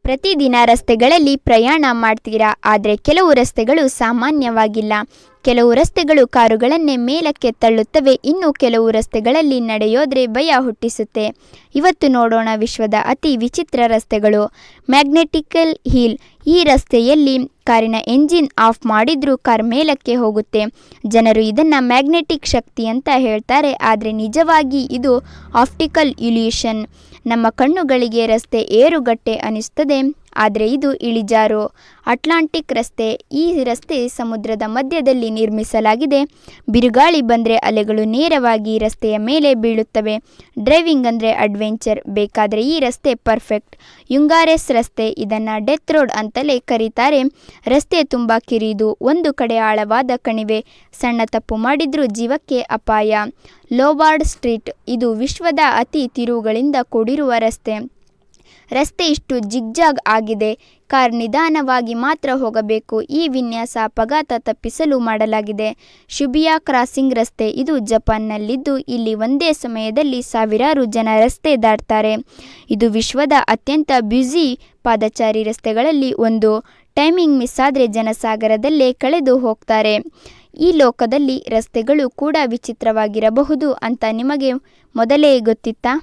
ಪ್ರತಿದಿನ ರಸ್ತೆಗಳಲ್ಲಿ ಪ್ರಯಾಣ ಮಾಡ್ತೀರಾ, ಆದರೆ ಕೆಲವು ರಸ್ತೆಗಳು ಸಾಮಾನ್ಯವಾಗಿಲ್ಲ. ಕೆಲವು ರಸ್ತೆಗಳು ಕಾರುಗಳನ್ನೇ ಮೇಲಕ್ಕೆ ತಳ್ಳುತ್ತವೆ, ಇನ್ನು ಕೆಲವು ರಸ್ತೆಗಳಲ್ಲಿ ನಡೆಯೋದ್ರೆ ಭಯ ಹುಟ್ಟಿಸುತ್ತೆ. ಇವತ್ತು ನೋಡೋಣ ವಿಶ್ವದ ಅತಿ ವಿಚಿತ್ರ ರಸ್ತೆಗಳು. ಮ್ಯಾಗ್ನೆಟಿಕಲ್ ಹಿಲ್. ಈ ರಸ್ತೆಯಲ್ಲಿ ಕಾರಿನ ಎಂಜಿನ್ ಆಫ್ ಮಾಡಿದ್ರೂ ಕಾರ್ ಮೇಲಕ್ಕೆ ಹೋಗುತ್ತೆ. ಜನರು ಇದನ್ನ ಮ್ಯಾಗ್ನೆಟಿಕ್ ಶಕ್ತಿ ಅಂತ ಹೇಳ್ತಾರೆ, ಆದರೆ ನಿಜವಾಗಿ ಇದು ಆಪ್ಟಿಕಲ್ ಇಲ್ಯೂಷನ್. ನಮ್ಮ ಕಣ್ಣುಗಳಿಗೆ ರಸ್ತೆ ಏರುಗಟ್ಟೆ ಅನಿಸ್ತದೆ, ಆದರೆ ಇದು ಇಳಿಜಾರು. ಅಟ್ಲಾಂಟಿಕ್ ರಸ್ತೆ. ಈ ರಸ್ತೆ ಸಮುದ್ರದ ಮಧ್ಯದಲ್ಲಿ ನಿರ್ಮಿಸಲಾಗಿದೆ. ಬಿರುಗಾಳಿ ಬಂದರೆ ಅಲೆಗಳು ನೇರವಾಗಿ ರಸ್ತೆಯ ಮೇಲೆ ಬೀಳುತ್ತವೆ. ಡ್ರೈವಿಂಗ್ ಅಂದರೆ ಅಡ್ವೆಂಚರ್ ಬೇಕಾದರೆ ಈ ರಸ್ತೆ ಪರ್ಫೆಕ್ಟ್. ಯುಂಗಾರೆಸ್ ರಸ್ತೆ. ಇದನ್ನು ಡೆತ್ ರೋಡ್ ಅಂತಲೇ ಕರೀತಾರೆ. ರಸ್ತೆ ತುಂಬ ಕಿರಿದು, ಒಂದು ಕಡೆ ಆಳವಾದ ಕಣಿವೆ, ಸಣ್ಣ ತಪ್ಪು ಮಾಡಿದ್ರೂ ಜೀವಕ್ಕೆ ಅಪಾಯ. ಲೋವಾರ್ಡ್ ಸ್ಟ್ರೀಟ್. ಇದು ವಿಶ್ವದ ಅತಿ ತಿರುವುಗಳಿಂದ ಕೂಡಿರುವ ರಸ್ತೆ. ರಸ್ತೆ ಇಷ್ಟು ಜಿಗ್ಜಾಗ್ ಆಗಿದೆ, ಕಾರ್ ನಿಧಾನವಾಗಿ ಮಾತ್ರ ಹೋಗಬೇಕು. ಈ ವಿನ್ಯಾಸ ಅಪಘಾತ ತಪ್ಪಿಸಲು ಮಾಡಲಾಗಿದೆ. ಶಿಬುಯಾ ಕ್ರಾಸಿಂಗ್ ರಸ್ತೆ. ಇದು ಜಪಾನ್ನಲ್ಲಿದ್ದು ಇಲ್ಲಿ ಒಂದೇ ಸಮಯದಲ್ಲಿ ಸಾವಿರಾರು ಜನ ರಸ್ತೆ ದಾಟ್ತಾರೆ. ಇದು ವಿಶ್ವದ ಅತ್ಯಂತ ಬ್ಯುಸಿ ಪಾದಚಾರಿ ರಸ್ತೆಗಳಲ್ಲಿ ಒಂದು. ಟೈಮಿಂಗ್ ಮಿಸ್ ಆದರೆ ಜನಸಾಗರದಲ್ಲೇ ಕಳೆದು ಹೋಗ್ತಾರೆ. ಈ ಲೋಕದಲ್ಲಿ ರಸ್ತೆಗಳು ಕೂಡ ವಿಚಿತ್ರವಾಗಿರಬಹುದು ಅಂತ ನಿಮಗೆ ಮೊದಲೇ ಗೊತ್ತಿತ್ತಾ?